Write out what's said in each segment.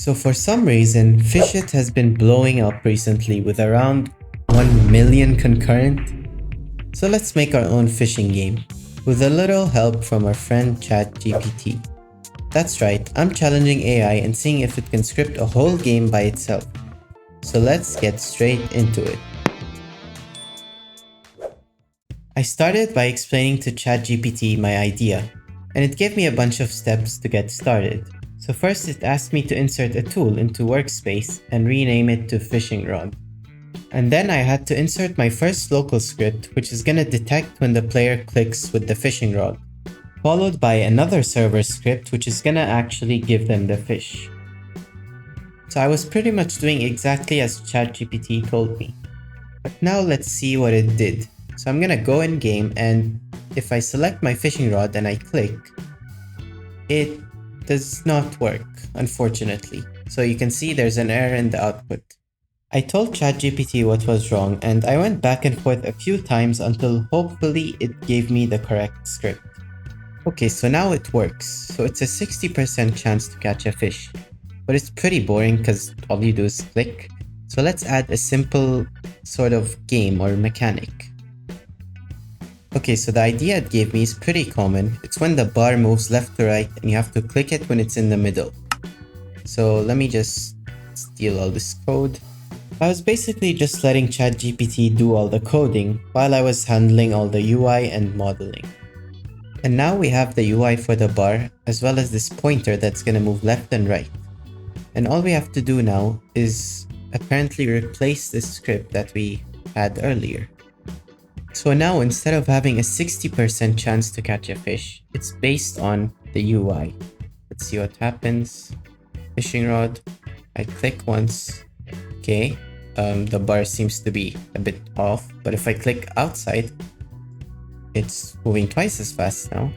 So for some reason, Fishit has been blowing up recently with around 1 million concurrent. So let's make our own fishing game, with a little help from our friend ChatGPT. That's right, I'm challenging AI and seeing if it can script a whole game by itself. So let's get straight into it. I started by explaining to ChatGPT my idea, and it gave me a bunch of steps to get started. So first it asked me to insert a tool into Workspace and rename it to Fishing Rod. And then I had to insert my first local script, which is gonna detect when the player clicks with the fishing rod, followed by another server script which is gonna actually give them the fish. So I was pretty much doing exactly as ChatGPT told me. But now let's see what it did. So I'm gonna go in game, and if I select my fishing rod and I click, it does not work, unfortunately. So you can see there's an error in the output. I told ChatGPT what was wrong, and I went back and forth a few times until hopefully it gave me the correct script. Okay, so now it works. So it's a 60% chance to catch a fish. But it's pretty boring because all you do is click. So let's add a simple sort of game or mechanic. Okay, so the idea it gave me is pretty common. It's when the bar moves left to right and you have to click it when it's in the middle. So let me just steal all this code. I was basically just letting ChatGPT do all the coding while I was handling all the UI and modeling. And now we have the UI for the bar as well as this pointer that's gonna move left and right. And all we have to do now is apparently replace this script that we had earlier. So now instead of having a 60% chance to catch a fish, it's based on the UI. Let's see what happens. Fishing rod. I click once. Okay. The bar seems to be a bit off, but if I click outside, it's moving twice as fast now.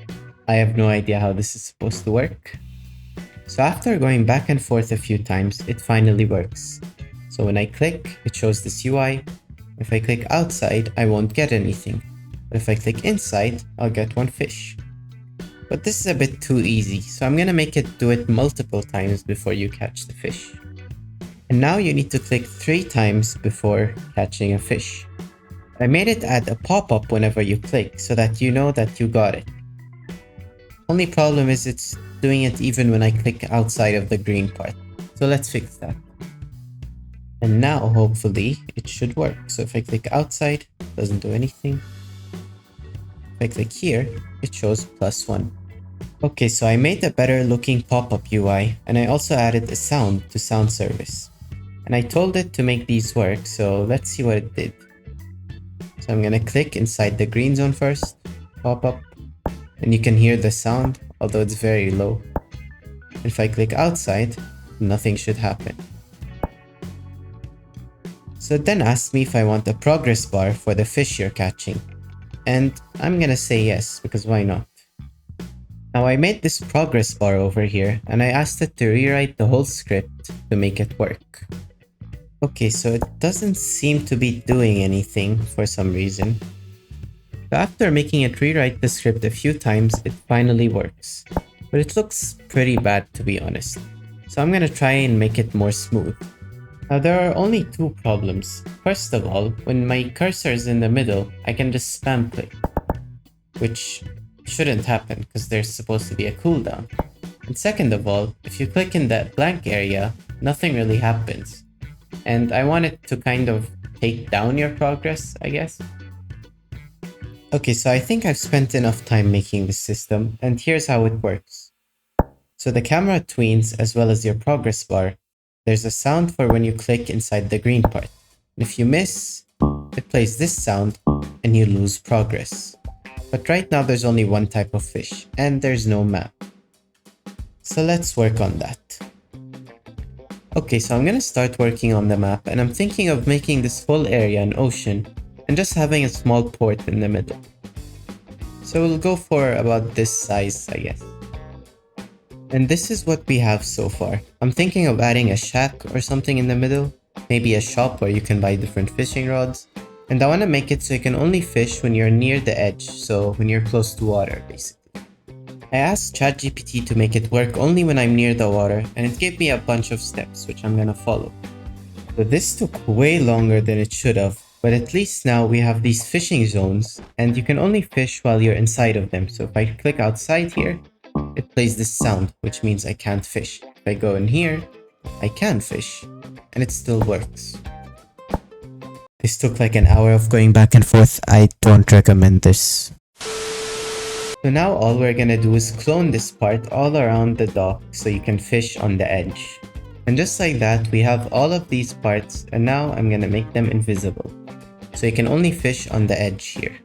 I have no idea how this is supposed to work. So after going back and forth a few times, it finally works. So when I click, it shows this UI. If I click outside, I won't get anything. But if I click inside, I'll get one fish. But this is a bit too easy, so I'm gonna make it do it multiple times before you catch the fish. And now you need to click 3 times before catching a fish. I made it add a pop-up whenever you click so that you know that you got it. Only problem is it's doing it even when I click outside of the green part. So let's fix that. And now hopefully it should work. So if I click outside, it doesn't do anything. If I click here, it shows +1. Okay, so I made a better looking pop-up UI, and I also added a sound to sound service. And I told it to make these work, so let's see what it did. So I'm gonna click inside the green zone first, pop up, and you can hear the sound, although it's very low. If I click outside, nothing should happen. So it then asks me if I want a progress bar for the fish you're catching. And I'm gonna say yes, because why not? Now I made this progress bar over here, and I asked it to rewrite the whole script to make it work. Okay, so it doesn't seem to be doing anything for some reason. So after making it rewrite the script a few times, it finally works. But it looks pretty bad, to be honest. So I'm gonna try and make it more smooth. Now there are only 2 problems. First of all, when my cursor is in the middle, I can just spam click, which shouldn't happen because there's supposed to be a cooldown. And second of all, if you click in that blank area, nothing really happens. And I want it to kind of take down your progress, I guess. Okay, so I think I've spent enough time making this system, and here's how it works. So the camera tweens as well as your progress bar. There's a sound for when you click inside the green part. And if you miss, it plays this sound and you lose progress. But right now there's only one type of fish and there's no map. So let's work on that. Okay, so I'm gonna start working on the map, and I'm thinking of making this whole area an ocean and just having a small port in the middle. So we'll go for about this size, I guess. And this is what we have so far. I'm thinking of adding a shack or something in the middle, maybe a shop where you can buy different fishing rods. And I want to make it so you can only fish when you're near the edge, so when you're close to water, basically. I asked ChatGPT to make it work only when I'm near the water, and it gave me a bunch of steps, which I'm gonna follow. So this took way longer than it should have, but at least now we have these fishing zones, and you can only fish while you're inside of them. So if I click outside here, it plays this sound, which means I can't fish. If I go in here, I can fish, and it still works. This took like an hour of going back and forth. I don't recommend this. So now all we're gonna do is clone this part all around the dock so you can fish on the edge. And just like that, we have all of these parts, and now I'm gonna make them invisible. So you can only fish on the edge here.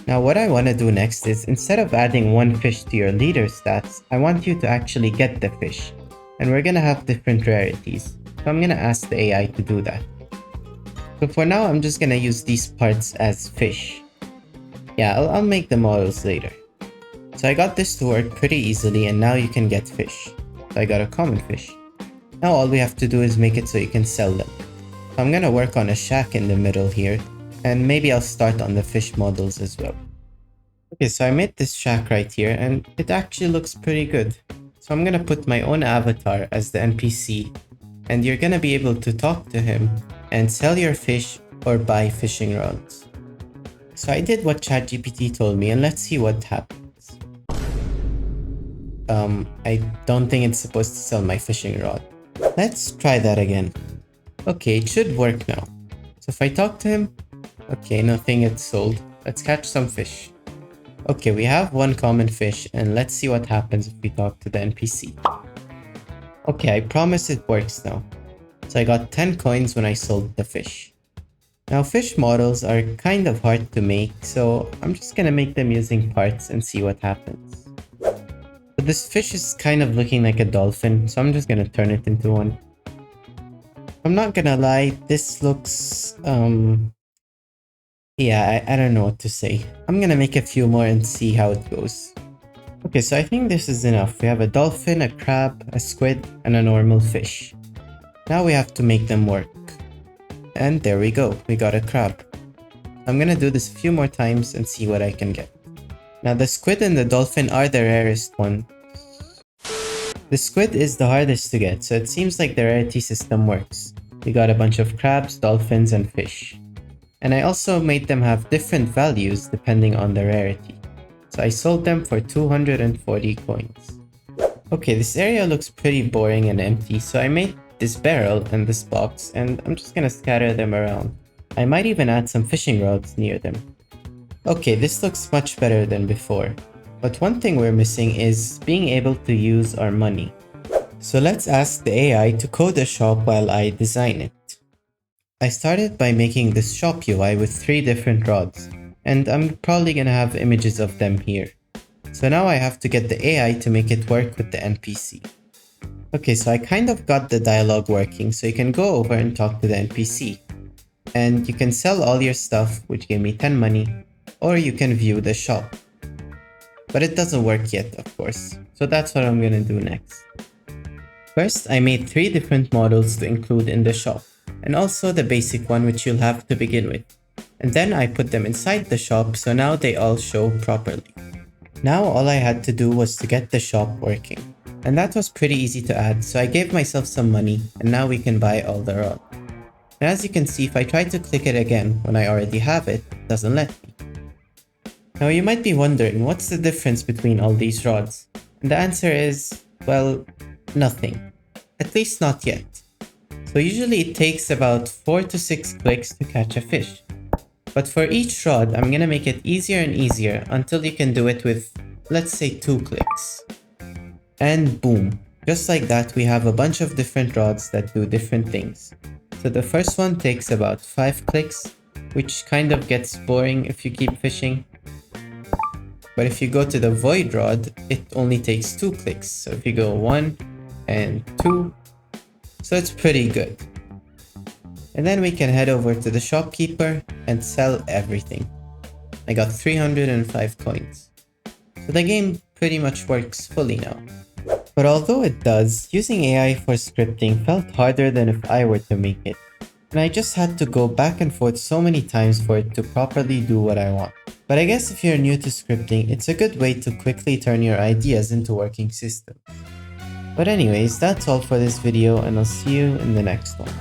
Now what I wanna do next is, instead of adding one fish to your leader stats, I want you to actually get the fish. And we're gonna have different rarities. So I'm gonna ask the AI to do that. So for now, I'm just gonna use these parts as fish. Yeah, I'll make the models later. So I got this to work pretty easily, and now you can get fish. So I got a common fish. Now all we have to do is make it so you can sell them. So I'm gonna work on a shack in the middle here, and maybe I'll start on the fish models as well. Okay, so I made this shack right here, and it actually looks pretty good. So I'm gonna put my own avatar as the NPC, and you're gonna be able to talk to him and sell your fish or buy fishing rods. So I did what ChatGPT told me, and let's see what happens. I don't think it's supposed to sell my fishing rod. Let's try that again. Okay, it should work now. So if I talk to him, okay, nothing gets sold. Let's catch some fish. Okay, we have one common fish, and let's see what happens if we talk to the NPC. Okay, I promise it works now. So I got 10 coins when I sold the fish. Now fish models are kind of hard to make, so I'm just gonna make them using parts and see what happens. But this fish is kind of looking like a dolphin, so I'm just gonna turn it into one. I'm not gonna lie, this looks... yeah, I don't know what to say. I'm gonna make a few more and see how it goes. Okay, so I think this is enough. We have a dolphin, a crab, a squid, and a normal fish. Now we have to make them work. And there we go, we got a crab. I'm gonna do this a few more times and see what I can get. Now the squid and the dolphin are the rarest one. The squid is the hardest to get, so it seems like the rarity system works. We got a bunch of crabs, dolphins, and fish. And I also made them have different values depending on the rarity. So I sold them for 240 coins. Okay, this area looks pretty boring and empty, so I made this barrel and this box, and I'm just gonna scatter them around. I might even add some fishing rods near them. Okay, this looks much better than before. But one thing we're missing is being able to use our money. So let's ask the AI to code a shop while I design it. I started by making this shop UI with 3 different rods, and I'm probably gonna have images of them here. So now I have to get the AI to make it work with the NPC. Okay, so I kind of got the dialogue working, so you can go over and talk to the NPC. And you can sell all your stuff, which gave me 10 money, or you can view the shop. But it doesn't work yet, of course, so that's what I'm gonna do next. First, I made 3 different models to include in the shop, and also the basic one which you'll have to begin with. And then I put them inside the shop, so now they all show properly. Now all I had to do was to get the shop working. And that was pretty easy to add, so I gave myself some money, and now we can buy all the rods. And as you can see, if I try to click it again when I already have it, it doesn't let me. Now you might be wondering, what's the difference between all these rods? And the answer is, well, nothing. At least not yet. So usually it takes about 4 to 6 clicks to catch a fish. But for each rod, I'm gonna make it easier and easier until you can do it with, let's say, 2 clicks. And boom, just like that, we have a bunch of different rods that do different things. So the first one takes about 5 clicks, which kind of gets boring if you keep fishing. But if you go to the void rod, it only takes 2 clicks. So if you go 1 and 2, so it's pretty good. And then we can head over to the shopkeeper and sell everything. I got 305 coins. So the game pretty much works fully now. But although it does, using AI for scripting felt harder than if I were to make it. and I just had to go back and forth so many times for it to properly do what I want. But I guess if you're new to scripting, it's a good way to quickly turn your ideas into working systems. But anyways, that's all for this video, and I'll see you in the next one.